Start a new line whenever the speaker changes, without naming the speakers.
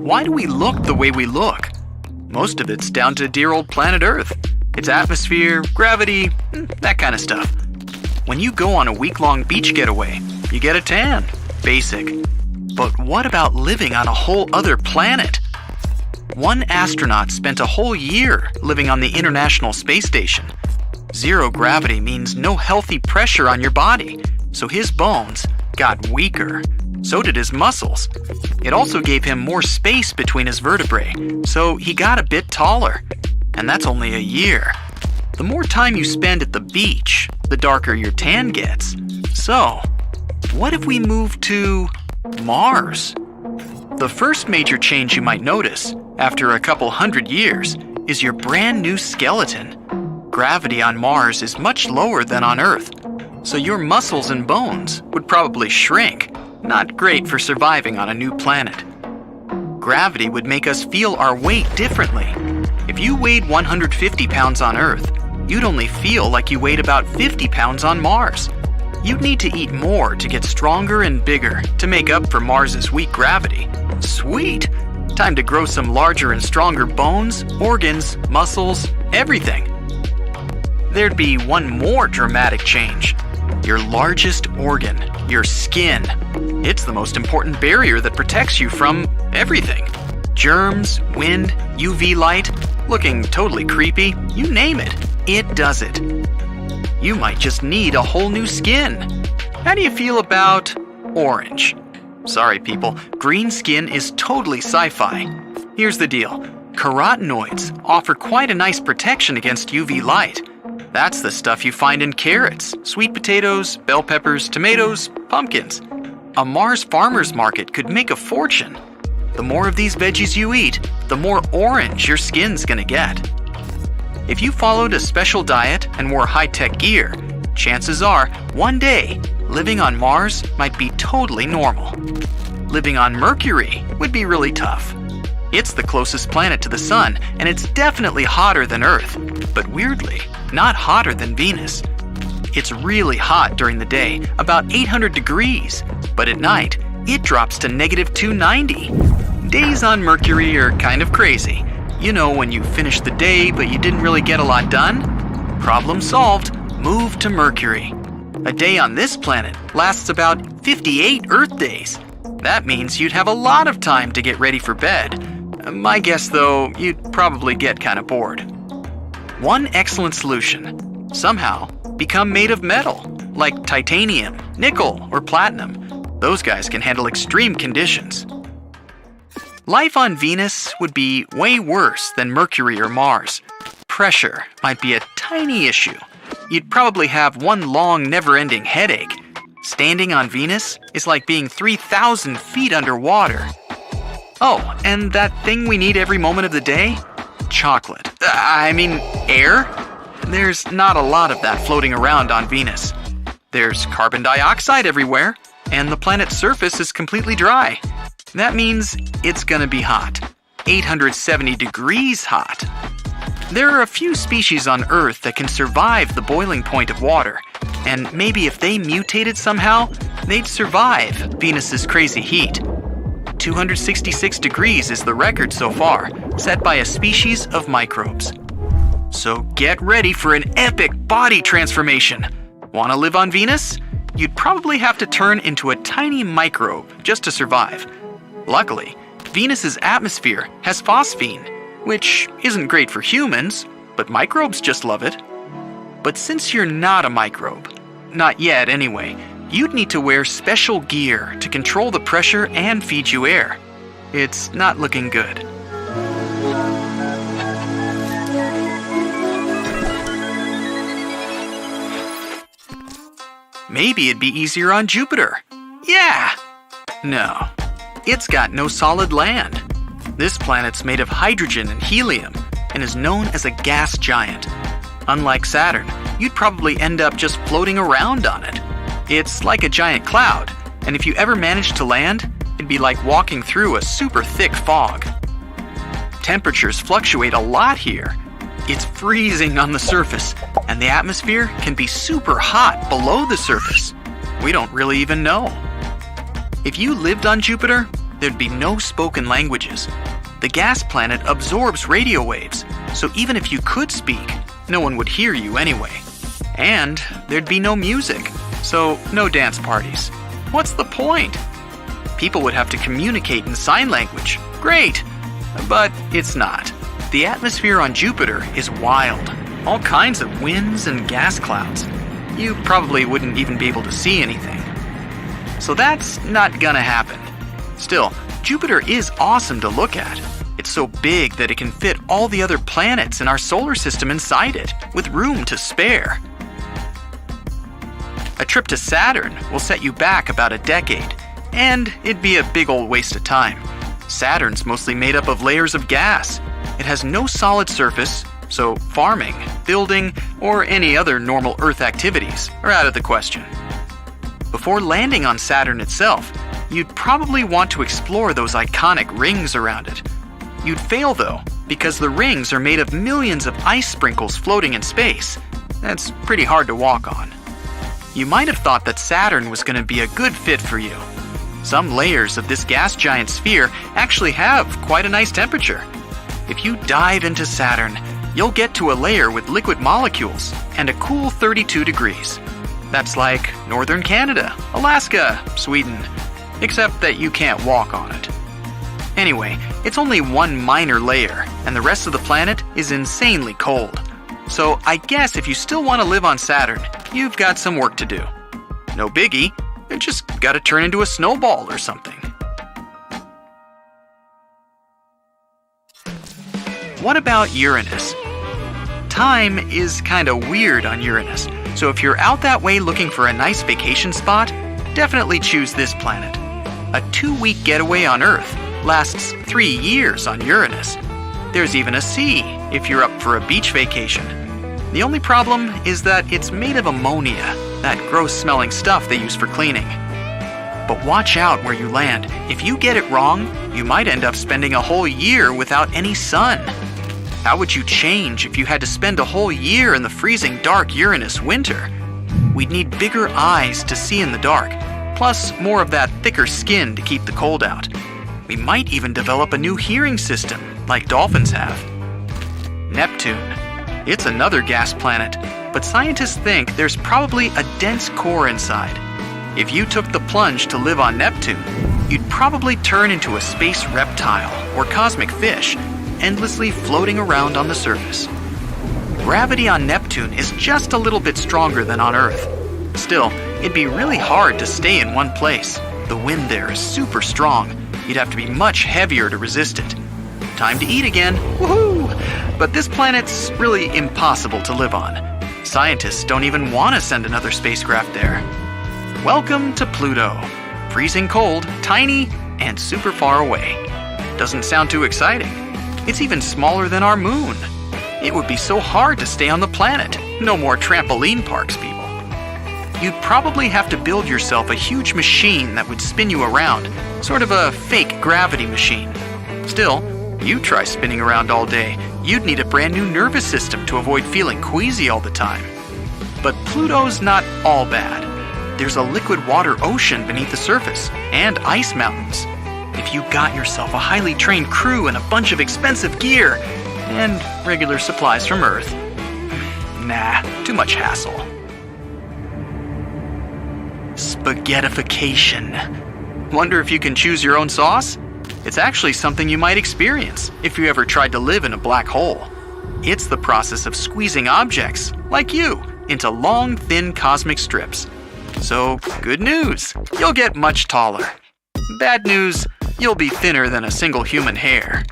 Why do we look the way we look? Most of it's down to dear old planet Earth. Its atmosphere, gravity, that kind of stuff. When you go on a week-long beach getaway, you get a tan. Basic. But what about living on a whole other planet? One astronaut spent a whole year living on the International Space Station. Zero gravity means no healthy pressure on your body, so his bones got weaker. So did his muscles. It also gave him more space between his vertebrae, so he got a bit taller. And that's only a year. The more time you spend at the beach, the darker your tan gets. So, what if we move to Mars? The first major change you might notice, after a couple hundred years, is your brand new skeleton. Gravity on Mars is much lower than on Earth, so your muscles and bones would probably shrink. Not great for surviving on a new planet. Gravity would make us feel our weight differently. If you weighed 150 pounds on Earth, you'd only feel like you weighed about 50 pounds on Mars. You'd need to eat more to get stronger and bigger to make up for Mars's weak gravity. Sweet! Time to grow some larger and stronger bones, organs, muscles, everything. There'd be one more dramatic change. Your largest organ, your skin. It's the most important barrier that protects you from everything. Germs, wind, UV light, looking totally creepy, you name it. It does it. You might just need a whole new skin. How do you feel about orange? Sorry people, green skin is totally sci-fi. Here's the deal. Carotenoids offer quite a nice protection against UV light. That's the stuff you find in carrots, sweet potatoes, bell peppers, tomatoes, pumpkins. A Mars farmer's market could make a fortune. The more of these veggies you eat, the more orange your skin's gonna get. If you followed a special diet and wore high-tech gear, chances are, one day, living on Mars might be totally normal. Living on Mercury would be really tough. It's the closest planet to the Sun, and it's definitely hotter than Earth, but weirdly, not hotter than Venus. It's really hot during the day, about 800 degrees, but at night, it drops to -290. Days on Mercury are kind of crazy. You know, when you finish the day, but you didn't really get a lot done? Problem solved. Move to Mercury. A day on this planet lasts about 58 Earth days. That means you'd have a lot of time to get ready for bed. My guess, though, you'd probably get kind of bored. One excellent solution. Somehow, become made of metal, like titanium, nickel, or platinum. Those guys can handle extreme conditions. Life on Venus would be way worse than Mercury or Mars. Pressure might be a tiny issue. You'd probably have one long, never-ending headache. Standing on Venus is like being 3,000 feet underwater. Oh, and that thing we need every moment of the day? Chocolate. Air? There's not a lot of that floating around on Venus. There's carbon dioxide everywhere, and the planet's surface is completely dry. That means it's gonna be hot. 870 degrees hot. There are a few species on Earth that can survive the boiling point of water, and maybe if they mutated somehow, they'd survive Venus's crazy heat. 266 degrees is the record so far, set by a species of microbes. So get ready for an epic body transformation. Want to live on Venus? You'd probably have to turn into a tiny microbe just to survive. Luckily, Venus's atmosphere has phosphine, which isn't great for humans, but microbes just love it. But since you're not a microbe, not yet anyway, you'd need to wear special gear to control the pressure and feed you air. It's not looking good. Maybe it'd be easier on Jupiter. Yeah! No. It's got no solid land. This planet's made of hydrogen and helium and is known as a gas giant. Unlike Saturn, you'd probably end up just floating around on it. It's like a giant cloud, and if you ever managed to land, it'd be like walking through a super thick fog. Temperatures fluctuate a lot here. It's freezing on the surface, and the atmosphere can be super hot below the surface. We don't really even know. If you lived on Jupiter, there'd be no spoken languages. The gas planet absorbs radio waves, so even if you could speak, no one would hear you anyway. And there'd be no music, so no dance parties. What's the point? People would have to communicate in sign language. Great! But it's not. The atmosphere on Jupiter is wild. All kinds of winds and gas clouds. You probably wouldn't even be able to see anything. So that's not gonna happen. Still, Jupiter is awesome to look at. It's so big that it can fit all the other planets in our solar system inside it, with room to spare. A trip to Saturn will set you back about a decade, and it'd be a big old waste of time. Saturn's mostly made up of layers of gas. It has no solid surface, so farming, building, or any other normal Earth activities are out of the question. Before landing on Saturn itself, you'd probably want to explore those iconic rings around it. You'd fail though, because the rings are made of millions of ice sprinkles floating in space. That's pretty hard to walk on. You might have thought that Saturn was going to be a good fit for you. Some layers of this gas giant sphere actually have quite a nice temperature. If you dive into Saturn, you'll get to a layer with liquid molecules and a cool 32 degrees. That's like northern Canada, Alaska, Sweden, except that you can't walk on it. Anyway, it's only one minor layer, and the rest of the planet is insanely cold. So I guess if you still want to live on Saturn, you've got some work to do. No biggie, you just gotta turn into a snowball or something. What about Uranus? Time is kinda weird on Uranus, so if you're out that way looking for a nice vacation spot, definitely choose this planet. A 2-week getaway on Earth lasts 3 years on Uranus. There's even a sea if you're up for a beach vacation. The only problem is that it's made of ammonia, that gross-smelling stuff they use for cleaning. But watch out where you land. If you get it wrong, you might end up spending a whole year without any sun. How would you change if you had to spend a whole year in the freezing dark Uranus winter? We'd need bigger eyes to see in the dark, plus more of that thicker skin to keep the cold out. We might even develop a new hearing system, like dolphins have. Neptune. It's another gas planet, but scientists think there's probably a dense core inside. If you took the plunge to live on Neptune, you'd probably turn into a space reptile or cosmic fish, endlessly floating around on the surface. Gravity on Neptune is just a little bit stronger than on Earth. Still, it'd be really hard to stay in one place. The wind there is super strong. You'd have to be much heavier to resist it. Time to eat again, woohoo! But this planet's really impossible to live on. Scientists don't even want to send another spacecraft there. Welcome to Pluto. Freezing cold, tiny, and super far away. Doesn't sound too exciting. It's even smaller than our moon. It would be so hard to stay on the planet. No more trampoline parks, people. You'd probably have to build yourself a huge machine that would spin you around, sort of a fake gravity machine. Still, you try spinning around all day, you'd need a brand new nervous system to avoid feeling queasy all the time. But Pluto's not all bad. There's a liquid water ocean beneath the surface, and ice mountains. If you got yourself a highly trained crew and a bunch of expensive gear, and regular supplies from Earth, nah, too much hassle. Spaghettification. Wonder if you can choose your own sauce? It's actually something you might experience if you ever tried to live in a black hole. It's the process of squeezing objects, like you, into long, thin cosmic strips. So, good news, you'll get much taller. Bad news, you'll be thinner than a single human hair.